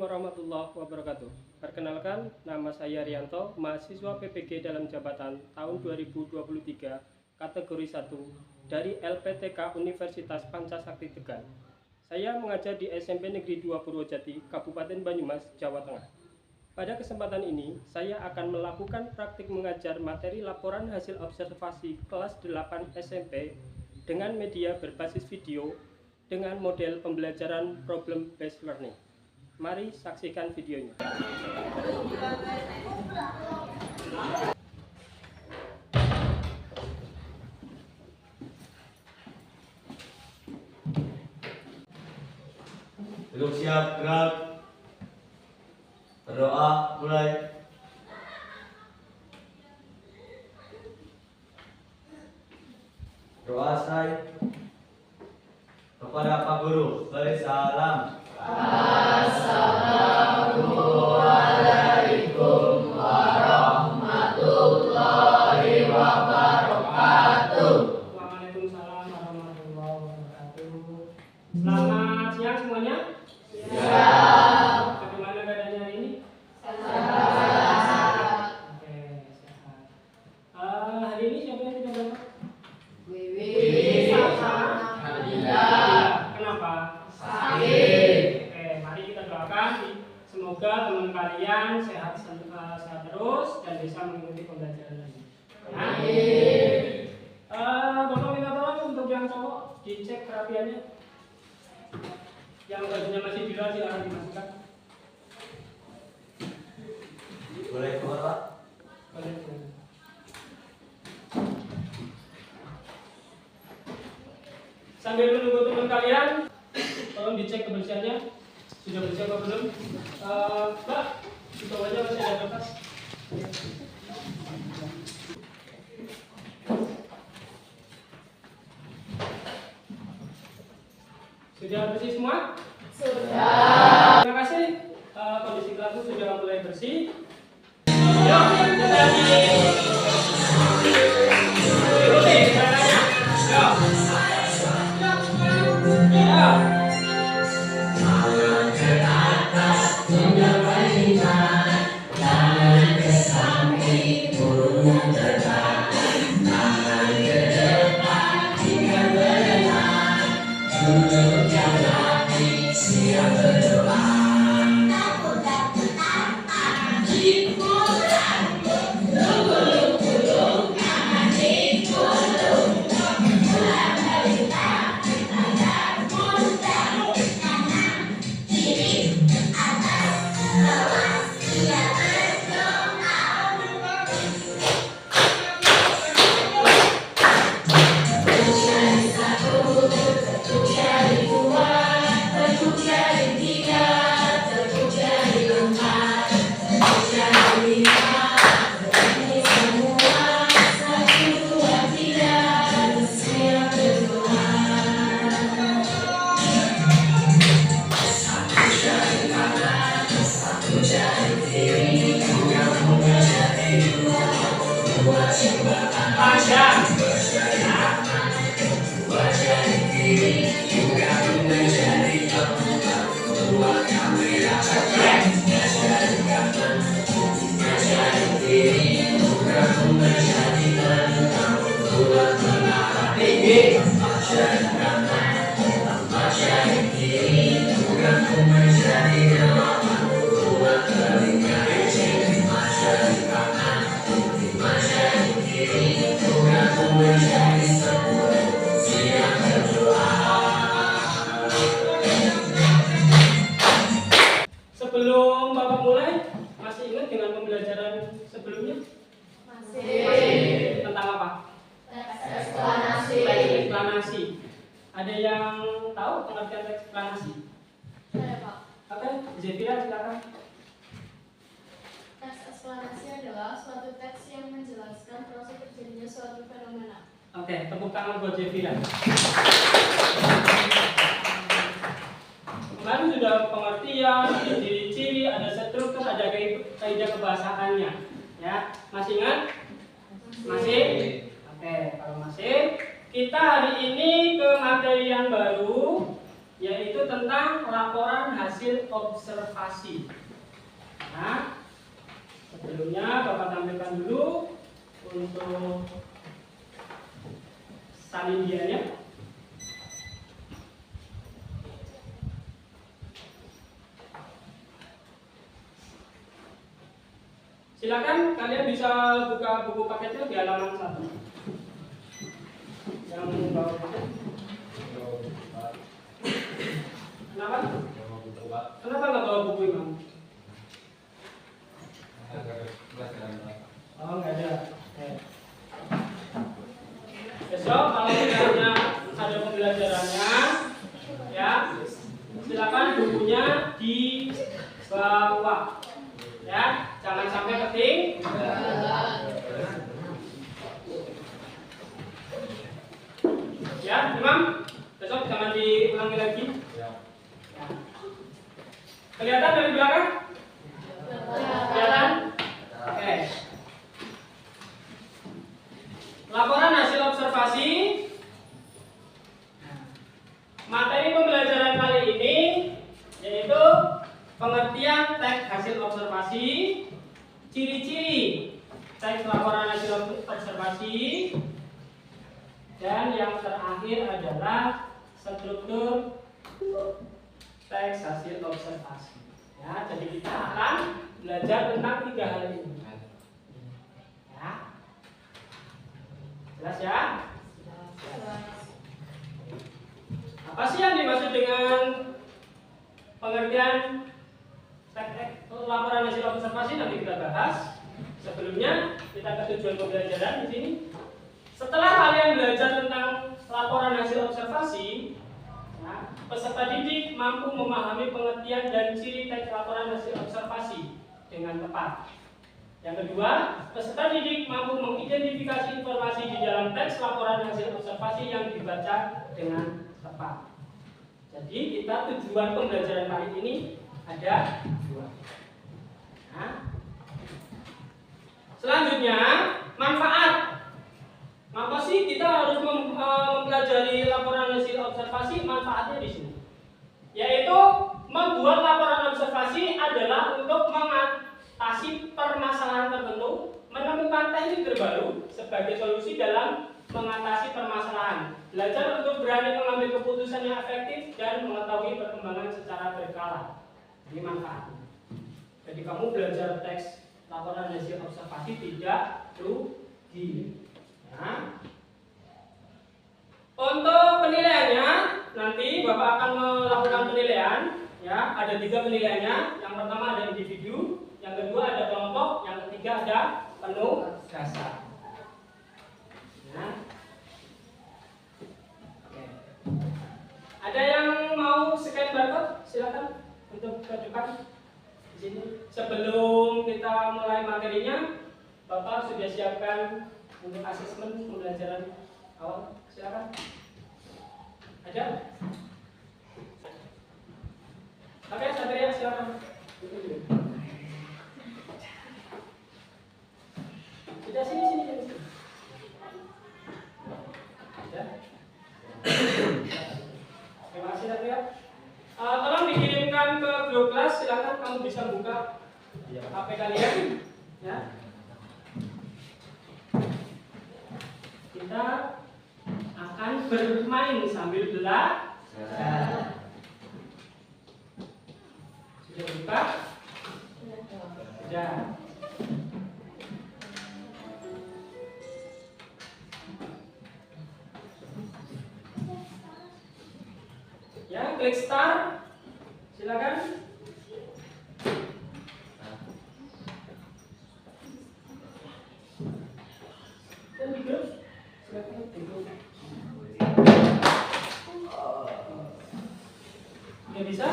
warahmatullahi wabarakatuh. Perkenalkan, nama saya Rianto, mahasiswa PPG dalam jabatan tahun 2023, kategori 1 dari LPTK Universitas Pancasakti Tegal. Saya mengajar di SMP Negeri 2 Purwojati, Kabupaten Banyumas, Jawa Tengah. Pada kesempatan ini, saya akan melakukan praktik mengajar materi laporan hasil observasi kelas 8 SMP dengan media berbasis video dengan model pembelajaran problem based learning. Mari saksikan videonya. Duduk siap, gerak. Berdoa, mulai. Doa selesai. Kepada Pak Guru, beri salam. Assalamualaikum warahmatullahi wabarakatuh. Waalaikumsalam warahmatullahi wabarakatuh. Selamat siang semuanya. Siap. Bagaimana keadaannya hari ini? Sehat. Oke, sehat. Hari ini siapa yang tidak dapat? Wiwi. Alhamdulillah. Kenapa? Sakit. Oke, mari kita doakan semoga teman kalian sehat terus dan bisa mengikuti pembelajaran ini. Amin. Bapak minta tolong untuk yang cowok dicek kerapiannya. Yang bajunya masih di luar silahkan dimasukkan. Boleh keluar, Pak? Boleh. Sambil menunggu teman kalian, tolong dicek kebersihannya. Sudah bersih apa belum? Mbak, di bawahnya masih ada kertas. Sudah bersih semua? Sudah. Terima kasih. Kondisi kelasnya sudah mulai bersih. Yuk, kita ikuti caranya. Yuk. Sebelum Bapak mulai, masih ingat dengan pembelajaran sebelumnya? Masih. Tentang apa? Eksplanasi. Eksplanasi. Ada yang tahu pengertian eksplanasi? Saya, Pak. Oke, Zefira silakan. Teks eksplanasi adalah suatu teks yang menjelaskan proses terjadinya suatu fenomena. Oke, tepuk tangan buat Zefira. Kemarin sudah pengertian, ada ciri-ciri, ada struktur, ada kaidah kebahasaannya. Ya, masih ingat? Masih? Oke, kalau masih, kita hari ini ke materi yang baru, yaitu tentang laporan hasil hasil observasi. Nah, sebelumnya Bapak tampilkan dulu untuk salindianya. Silakan kalian bisa buka buku paketnya di halaman 1. Yang bawa paket. Kenapa? Kenapa nggak bawa buku Imam? Oh, nggak ada. Besok kalau misalnya ada pembelajarannya, ya silakan bukunya dibawa. Ya, jangan sampai keting. Ya, Imam, besok jangan diulangi lagi. Ya. Kelihatan dari belakang? Kelihatan? Oke. Laporan hasil observasi. Materi pembelajaran kali ini yaitu pengertian teks hasil observasi, ciri-ciri teks laporan hasil observasi, dan yang terakhir adalah struktur teks hasil observasi. Ya, jadi kita akan belajar tentang 3 hal ini. Ya. Jelas ya? Apa sih yang dimaksud dengan pengertian laporan hasil observasi? Nanti kita bahas. Sebelumnya kita ke tujuan pembelajaran di sini. Setelah kalian belajar tentang laporan hasil observasi, ya, peserta didik mampu memahami pengertian dan ciri teks laporan hasil observasi dengan tepat. Yang kedua, peserta didik mampu mengidentifikasi informasi di dalam teks laporan hasil observasi yang dibaca dengan tepat. Jadi kita tujuan pembelajaran kali ini ada 2. Nah, selanjutnya manfaat. Maka sih kita harus mempelajari laporan hasil observasi? Manfaatnya di sini, yaitu membuat laporan observasi adalah untuk mengatasi permasalahan tertentu, menemukan teknik terbaru sebagai solusi dalam mengatasi permasalahan, belajar untuk berani mengambil keputusan yang efektif, dan mengetahui perkembangan secara berkala. Ini manfaatnya. Jadi kamu belajar teks laporan hasil observasi tidak rugi. Nah, untuk penilaiannya nanti Bapak akan melakukan penilaian. Ya, ada 3 penilaiannya. Yang pertama ada individu, yang kedua ada kelompok, yang ketiga ada penugasan. Nah, oke. Ada yang mau scan barcode? Silakan untuk ke depan di sini. Sebelum kita mulai materinya, Bapak sudah siapkan untuk asesmen pembelajaran awal. Silakan. Ada? Oke, Satria silakan. Sudah sini. Sudah. Terima kasih Satria. Tolong dikirimkan ke grup kelas. Silakan kamu bisa buka HP kalian. Ya. Kita akan bermain sambil belajar. Sudah buka? Sudah. Ya, klik start. Silakan. Dan di grup. Silakan di grup. Udah bisa?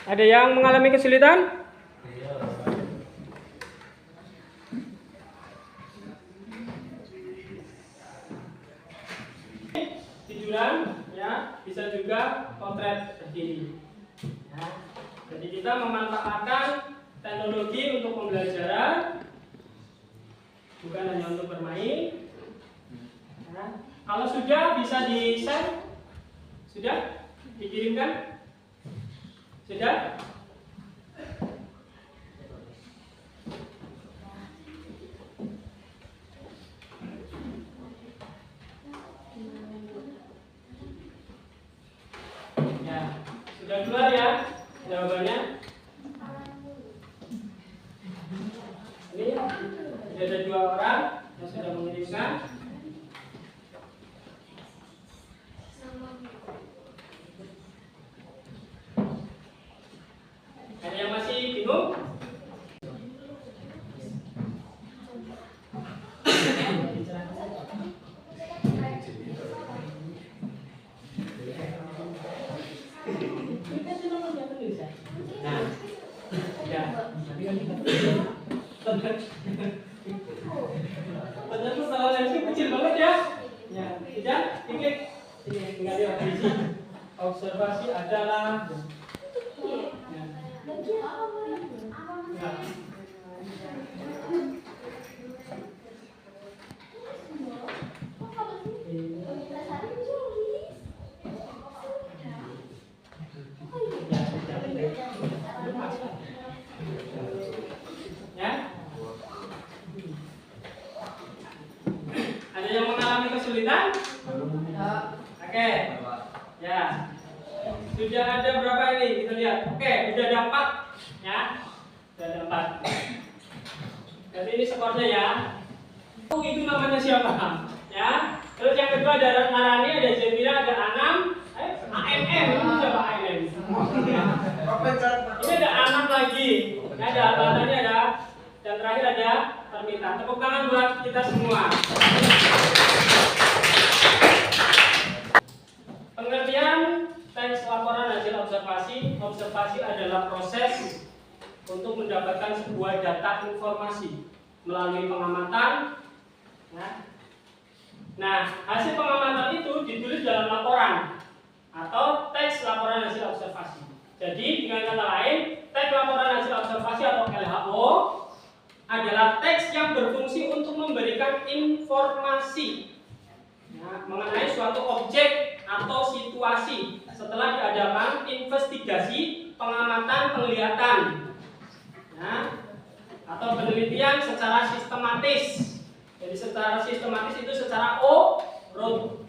Ada yang mengalami kesulitan? kejujuran, ya, bisa juga potret berdiri. Ya. Jadi kita memanfaatkan teknologi untuk pembelajaran, bukan hanya untuk bermain. Ya. Kalau sudah bisa di-share, sudah dikirimkan, sudah. Sudah keluar ya jawabannya? Ini ada 2 orang yang sudah mengirimkan. Ada yang masih bingung? Nah, ya. Benar tuh kalau lensa kecil banget ya. Ya, tidak, ini tinggal lihat di sini. Observasi adalah. Ya. Ya. Ya. Ada yang mengalami kesulitan? Oke. Ya. Sudah ada berapa ini? Kita lihat. Oke, sudah ada 4 ya. Sudah ada 4. Jadi ini skornya ya. Itu namanya siapa? Ya. Terus yang kedua ada Narani, ada Jemira, ada Anam, AMM. Itu siapa AMM? Ini ada Anam lagi. Ini ada Albatani, ada, dan terakhir ada Permintaan. Tepuk tangan buat kita semua. Pengertian teks laporan hasil observasi. Observasi adalah proses untuk mendapatkan sebuah data informasi melalui pengamatan. Nah, hasil pengamatan itu ditulis dalam laporan atau teks laporan hasil observasi. Jadi dengan kata lain, teks laporan hasil observasi atau LHO adalah teks yang berfungsi untuk memberikan informasi mengenai suatu objek atau situasi setelah diadakan investigasi, pengamatan, penglihatan, atau penelitian secara sistematis. Jadi secara sistematis itu secara urut.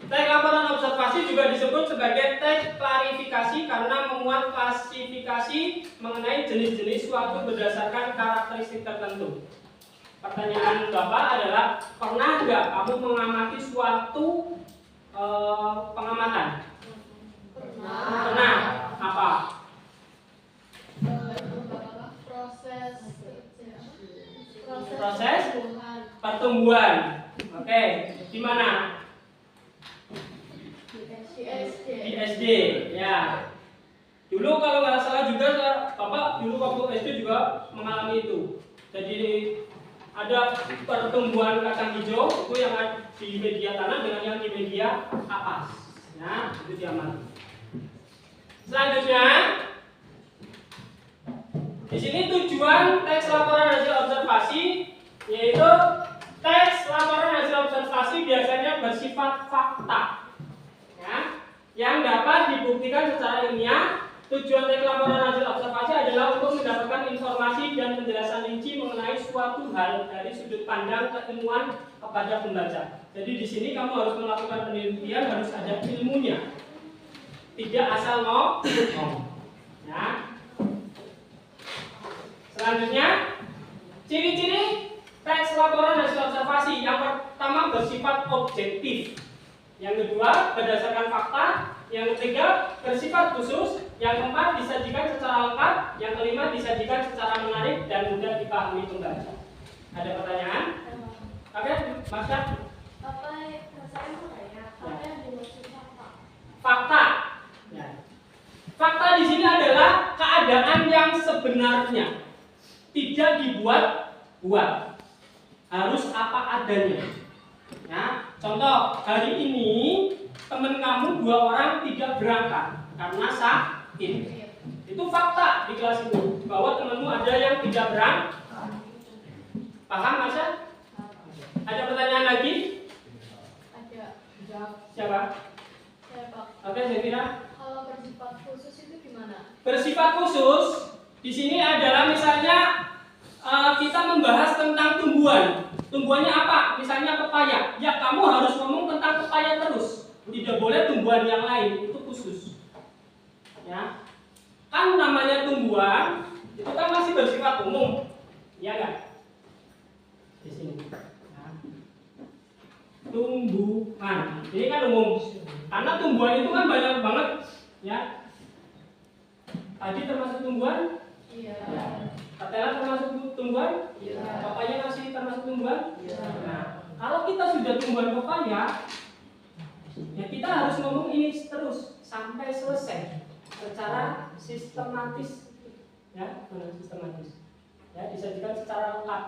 Teks laporan observasi juga disebut sebagai teks klarifikasi karena memuat klasifikasi mengenai jenis-jenis suatu berdasarkan karakteristik tertentu. Pertanyaan Bapak adalah, pernah nggak kamu mengamati suatu pengamatan? Pernah. Apa? Proses pertumbuhan. Oke, di mana? Di SD, ya. Dulu kalau nggak salah juga Bapak dulu waktu SD juga mengalami itu. Jadi ada pertumbuhan kacang hijau itu yang ada di media tanah dengan yang di media apas. Ya, itu diamati. Selanjutnya, di sini tujuan teks laporan hasil observasi yaitu teks laporan hasil observasi biasanya bersifat fakta. Yang dapat dibuktikan secara ilmiah. Tujuan teks laporan hasil observasi adalah untuk mendapatkan informasi dan penjelasan rinci mengenai suatu hal dari sudut pandang keilmuan kepada pembaca. Jadi di sini kamu harus melakukan penelitian, harus ada ilmunya, tidak asal ngomong. Ya. Selanjutnya, ciri-ciri teks laporan hasil observasi. Yang pertama bersifat objektif. Yang kedua berdasarkan fakta. Yang ketiga bersifat khusus. Yang keempat disajikan secara lengkap. Yang kelima disajikan secara menarik dan mudah dipahami pembaca. Ada pertanyaan? Oke, Mas Kak? Apa yang dimaksud fakta? Fakta. Ya. Fakta di sini adalah keadaan yang sebenarnya, tidak dibuat-buat. Harus apa adanya. Ya, contoh hari ini teman kamu 2 orang tidak berangkat karena sakit. Itu fakta di kelas ini bahwa temanmu ada yang tidak berangkat. Paham Masya? Ada pertanyaan lagi? Ada. Jawab. Siapa? Saya Pak. Oke, saya kira Kalau bersifat khusus itu gimana? bersifat khusus di sini adalah misalnya kita membahas tentang tumbuhan. Tumbuhannya apa? Misalnya pepaya. Ya, kamu harus ngomong tentang pepaya terus. Tidak boleh tumbuhan yang lain, itu khusus. Ya. Kan namanya tumbuhan itu kan masih bersifat umum. Iya enggak? Di sini. Nah. Tumbuhan. Ini kan umum. Karena tumbuhan itu kan banyak banget, ya. Tadi termasuk tumbuhan? Iya. Ketela termasuk tumbuhan? Iya. Papaya masih termasuk tumbuhan? Iya. Nah, kalau kita sudah tumbuhan pepaya, ya kita harus ngomong ini terus sampai selesai secara sistematis, ya, sistematis. Ya, disajikan secara lengkap.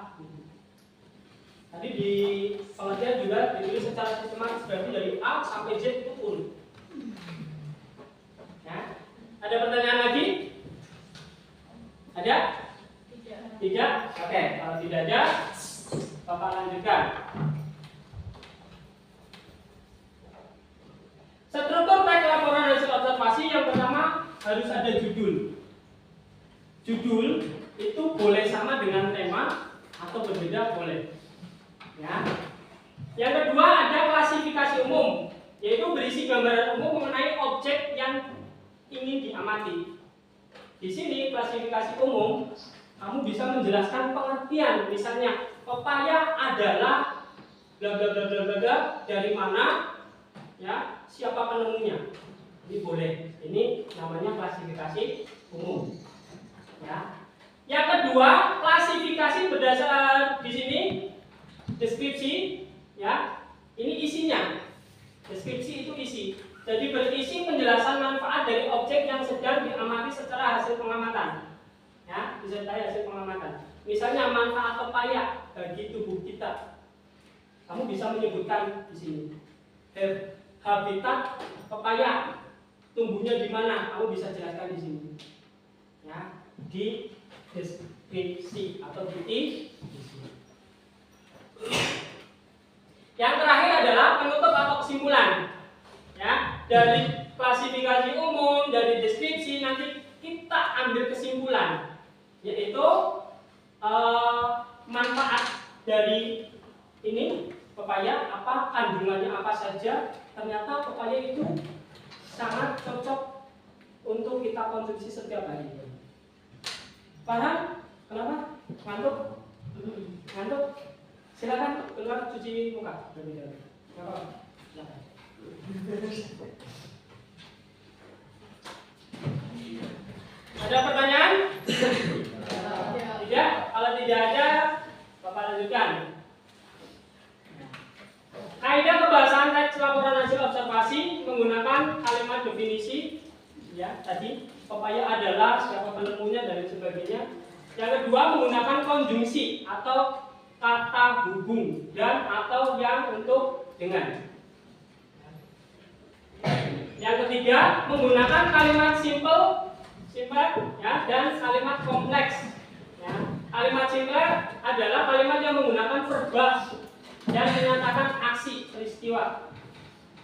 Tadi di pengertian juga ditulis secara sistematis, berarti dari A sampai Z itu full. Ya. Ada pertanyaan lagi? Ada? Tidak? Oke, kalau tidak ada, Bapak lanjutkan. Struktur teks laporan hasil observasi yang pertama harus ada judul. Judul itu boleh sama dengan tema atau berbeda boleh. Ya. Yang kedua ada klasifikasi umum, yaitu berisi gambaran umum mengenai objek yang ingin diamati. Di sini klasifikasi umum, kamu bisa menjelaskan pengertian, misalnya pepaya adalah bla bla bla bla bla dari mana, ya, siapa penemunya. Ini boleh. Ini namanya klasifikasi umum. Ya. Yang kedua, klasifikasi berdasar di sini deskripsi, ya. Ini isinya. Deskripsi itu isi. Jadi berisi penjelasan manfaat dari objek yang sedang diamati secara hasil pengamatan. Ya, disertai hasil pengamatan. Misalnya manfaat pepaya bagi tubuh kita. Kamu bisa menyebutkan di sini. Habitat pepaya tumbuhnya di mana? Kamu bisa jelaskan di sini. Ya, di deskripsi atau di isi. Yang terakhir adalah penutup atau kesimpulan. Ya, dari klasifikasi umum, dari deskripsi nanti kita ambil kesimpulan, yaitu manfaat dari ini pepaya apa, kandungannya apa saja. Ternyata pepaya itu sangat cocok untuk kita konsumsi setiap hari. Paham? Kenapa? Ngantuk? Ngantuk? Silakan keluar cuci muka. Silakan. Ada pertanyaan? Tidak? Kalau tidak ada, Bapak lanjutkan. Kaidah pembahasan teks laporan hasil observasi menggunakan kalimat definisi, ya, tadi pepaya adalah, siapa penemunya dan sebagainya. Yang kedua menggunakan konjungsi atau kata hubung dan atau yang untuk dengan. Yang ketiga menggunakan kalimat simple, ya, dan kalimat kompleks. Ya. Kalimat simple adalah kalimat yang menggunakan verba dan menyatakan aksi, peristiwa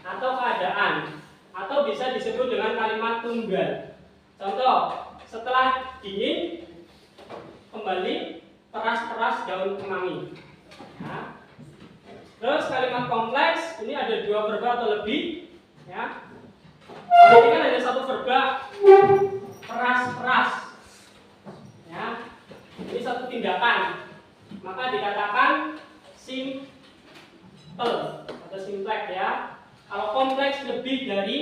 atau keadaan, atau bisa disebut dengan kalimat tunggal. Contoh, setelah dingin kembali peras-peras daun kemangi. Ya. Terus kalimat kompleks ini ada 2 verba atau lebih. Ya. Ini kan hanya 1 verba, peras-peras. Ya. Ini 1 tindakan. Maka dikatakan simple atau simpleks, ya. Kalau kompleks lebih dari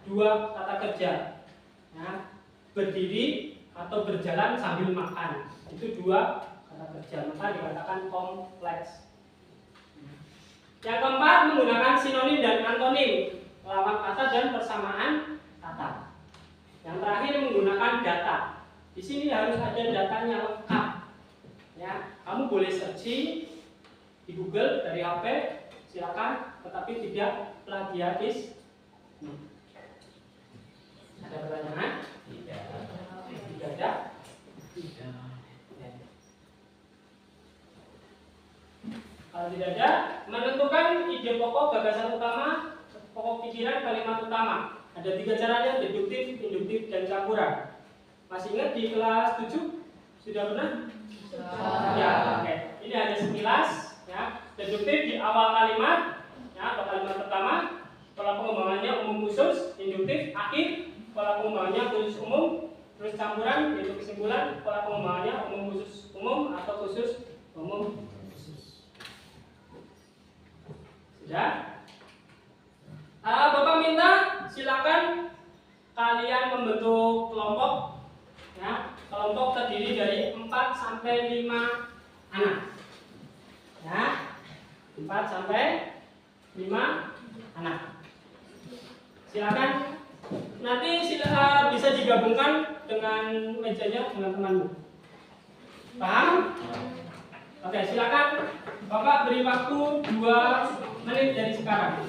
2 kata kerja. Ya. Berdiri atau berjalan sambil makan. Itu 2 kata kerja, maka dikatakan kompleks. Yang keempat menggunakan sinonim dan antonim, lawan kata dan persamaan kata. Yang terakhir menggunakan data. Di sini harus ada datanya lengkap. Ya, kamu boleh searching di Google dari HP, silakan, tetapi tidak plagiaris. Ada pertanyaan? Tidak ada. Kalau tidak ada, menentukan ide pokok, gagasan utama, pokok pikiran, kalimat utama. Ada 3 caranya: deduktif, induktif, dan campuran. Masih ingat di kelas 7? Sudah pernah? Ya, oke. Ini hanya sekilas. Ya, deduktif di awal kalimat, ya, atau kalimat pertama. Pola pengembangannya umum khusus. Induktif akhir, pola pengembangannya khusus umum. Terus campuran yaitu kesimpulan, pola pengembangannya umum khusus umum atau khusus umum. Sudah? Bapak minta silakan kalian membentuk kelompok, ya. Kelompok terdiri dari 4 sampai 5 anak, ya. 4 sampai 5 anak. Silakan. Nanti bisa digabungkan dengan mejanya dengan temanmu. Paham? Oke, silakan. Bapak beri waktu 2 menit dari sekarang.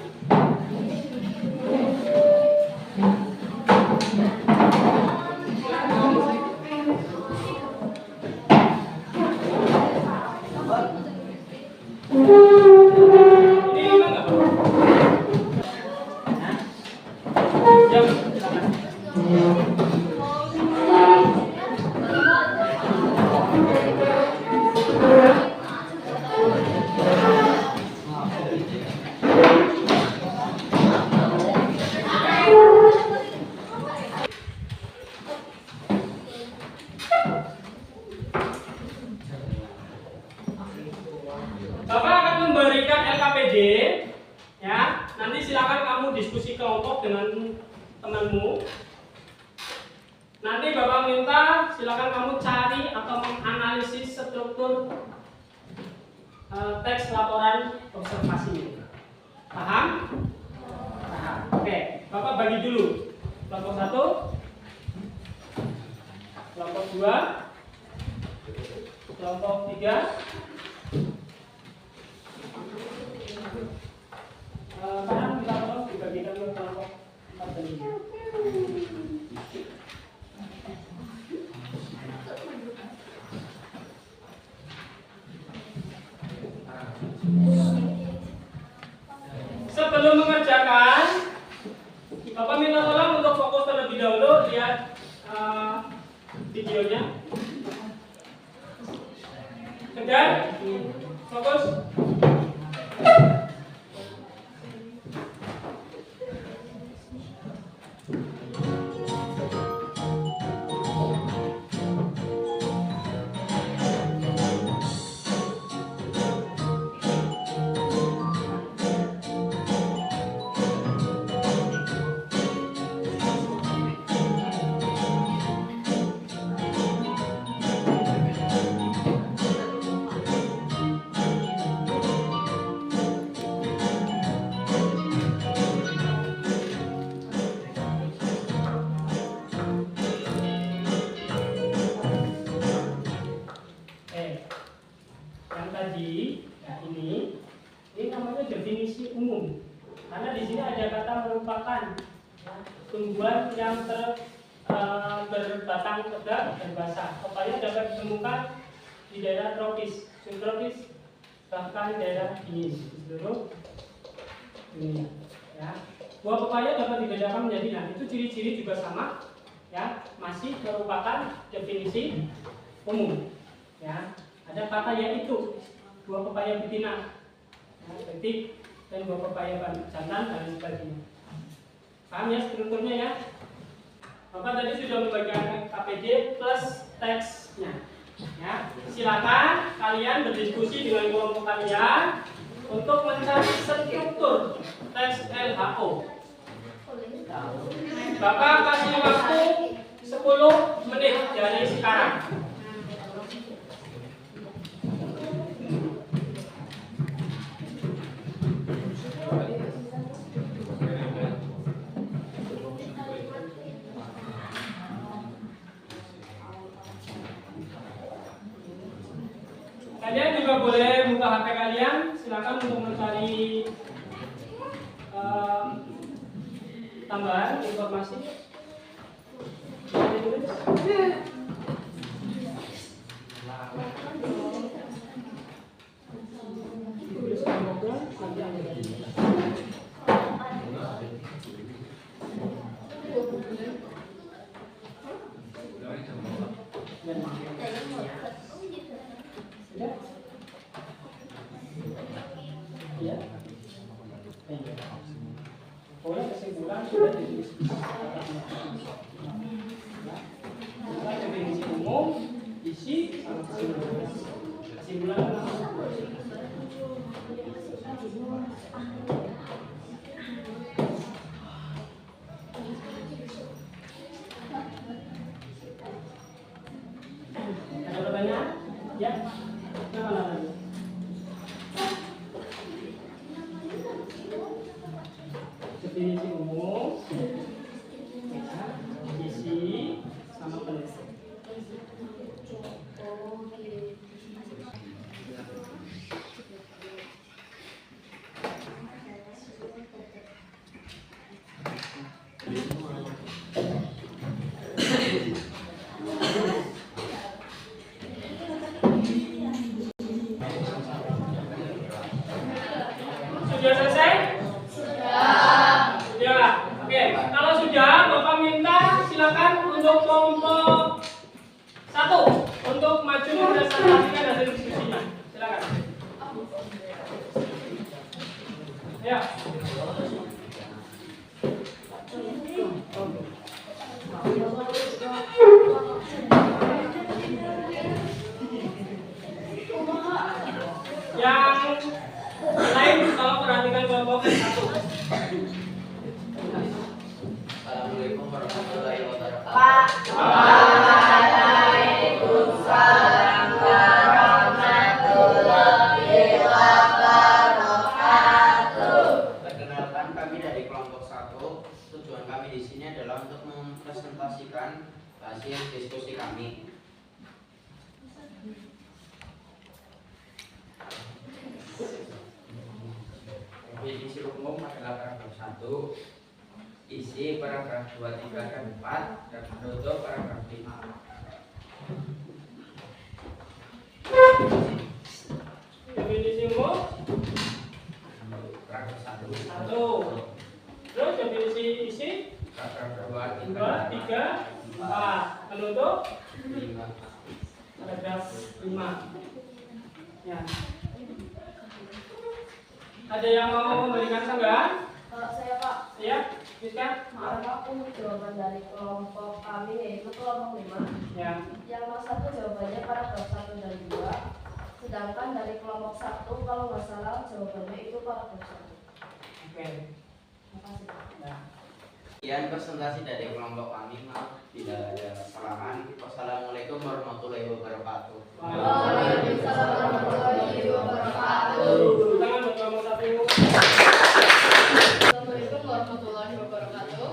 Bapak akan memberikan LKPD, ya. Nanti silakan kamu diskusi kelompok dengan temanmu. Nanti Bapak minta silakan kamu cari atau menganalisis struktur teks laporan observasi. Paham? Paham. Oke, Bapak bagi dulu. Kelompok 1, kelompok 2, kelompok 3. Sekarang kita tolong dibagikan ke kelompok 4 dan 5. Sebelum mengerjakan, Bapak minta tolong untuk fokus terlebih dahulu, lihat videonya. Sudah? Fokus. Yang tadi, ya ini namanya definisi umum. Karena di sini ada kata merupakan, ya, tumbuhan yang berbatang tegak dan basah. Pepaya dapat ditemukan di daerah tropis, subtropis, bahkan daerah dingin di seluruh dunia. Ya. Buah pepaya dapat dibedakan menjadi, nah itu ciri-ciri juga sama, ya, masih merupakan definisi umum. Ya. Ada kata yaitu buah pepaya betina, ya, betik, dan buah pepaya jantan dan sebagainya. Paham ya strukturnya ya? Bapak tadi sudah membagikan KPD plus teksnya. Ya, silakan kalian berdiskusi dengan kelompok kalian untuk mencari struktur teks LHO. Bapak kasih waktu 10 menit dari sekarang. Kalian juga boleh buka HP kalian silakan untuk mencari tambahan informasi. Ya. Pokoknya kesimpulan sudah ditulis. Kita definisi umum, isi, sama kesimpulan. Kesimpulan ada pertanyaan? Ya. Mana? Definisi umum, isi, sama penulis. Sudah selesai? Sudah. Oke, kalau sudah, Bapak minta silakan untuk kelompok 1 untuk maju mempresentasikan hasil diskusinya. Silakan. Ya. Yang lain kalau perhatikan kelompok 1. Assalamualaikum warahmatullahi wabarakatuh. Waalaikumsalam warahmatullahi wabarakatuh. Perkenalkan, kami dari kelompok 1. Tujuan kami di sini adalah untuk mempresentasikan hasil diskusi kami. Definisi umum adalah paragraf 1, isi paragraf 2, 3, dan 4, dan penutup paragraf 5. Definisi umum Paragraf 1. 1. Terus definisi isi Paragraf 2, 2, 3, 4. Penutup 5. paragraf 5. Ya. Ada yang mau memberikan tanggapan? Saya Pak, Ya, Rizka. maaf Pak, untuk jawaban dari kelompok kami yaitu kelompok 5. Ya. Yang nomor 1 jawabannya paragraf 1 dan 2. Sedangkan dari kelompok 1 kalau nggak salah jawabannya itu paragraf 1. Oke. Makasih Pak. Ya. Sekian presentasi dari kelompok kami. Maaf bila ada kesalahan. Wassalamualaikum warahmatullahi wabarakatuh. Waalaikumsalam warahmatullahi wabarakatuh. Tangan buat kelompok 1. Assalamualaikum warahmatullahi wabarakatuh.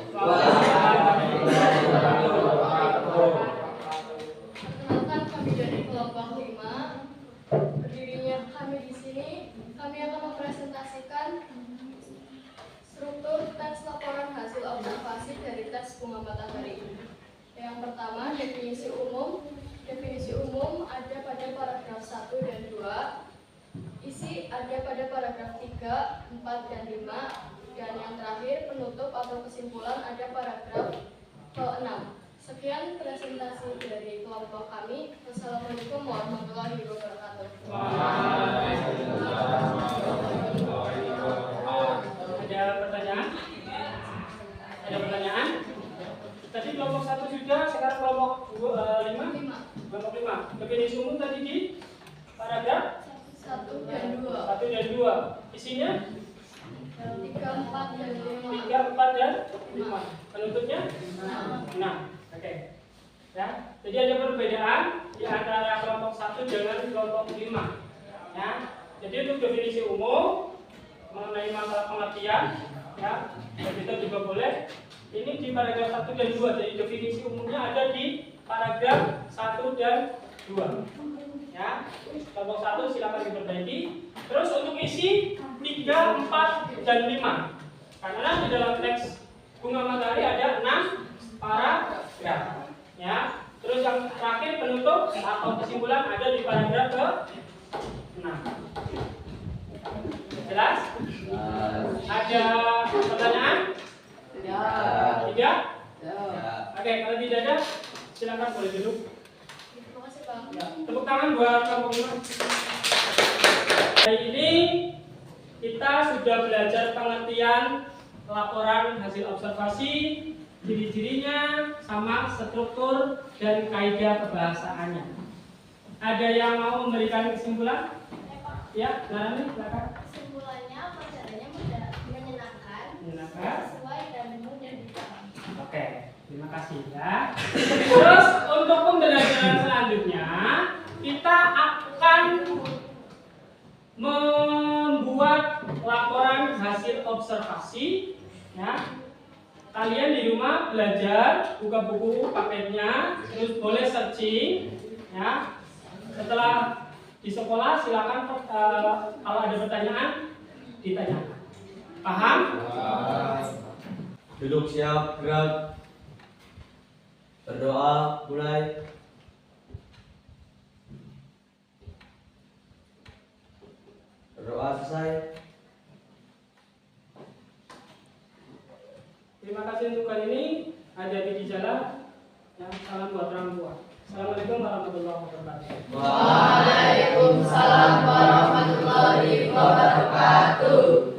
Perkenalkan, kami dari kelompok 5. Berdirinya kami di sini, kami akan mempresentasikan struktur teks laporan hasil observasi dari teks bunga matahari. Yang pertama, definisi umum. Definisi umum ada pada paragraf 1 dan 2. Isi ada pada paragraf 3, 4, dan 5. Dan yang terakhir, penutup atau kesimpulan ada paragraf ke-6. Sekian presentasi dari kelompok kami. Wassalamualaikum warahmatullahi wabarakatuh. Ada pertanyaan? Ada pertanyaan? Tadi kelompok 1 sudah, sekarang kelompok 5. Kelompok 5. Definisi umum tadi di paragraf 1 dan 2. 1 dan 2. Isinya 3, 4, dan 5. 3, 4, dan 5. Penutupnya 6. Oke. Ya. Jadi ada perbedaan di antara kelompok 1 dengan kelompok 5. Ya. Jadi untuk definisi umum mengenai masalah pengertian, ya, dan kita juga boleh ini di paragraf 1 dan 2. Jadi definisi umumnya ada di paragraf 1 dan 2. Ya, kelompok 1 silakan diperbaiki. Terus untuk isi 3, 4, dan 5. Karena di dalam teks bunga matahari ada 6 paragraf. Ya. Terus yang terakhir penutup atau kesimpulan ada di paragraf ke-6. Jelas? Ada pertanyaan? Tidak? Oke, kalau tidak ada, silakan boleh duduk. Terima kasih Bang. Ya, tepuk tangan buat kelompok 5. Hari ini kita sudah belajar pengertian laporan hasil observasi, ciri-cirinya, sama struktur dan kaidah kebahasaannya. Ada yang mau memberikan kesimpulan? Ya, Narani, silakan. Kesimpulannya pelajarannya mudah, menyenangkan, Menyenangkan. sesuai dan mudah dipahami. Oke, terima kasih ya. Terus untuk pembelajaran selanjutnya kita akan membuat laporan hasil observasi. Ya, kalian di rumah belajar, buka buku paketnya, terus boleh searching. Ya, setelah di sekolah silakan kalau ada pertanyaan ditanyakan. Paham? Duduk siap, gerak. Berdoa, mulai. Berdoa selesai. Terima kasih untuk kali ini. Hati-hati di jalan. Ya, salam buat orang tua. Assalamualaikum warahmatullahi wabarakatuh. Waalaikumsalam warahmatullahi wabarakatuh.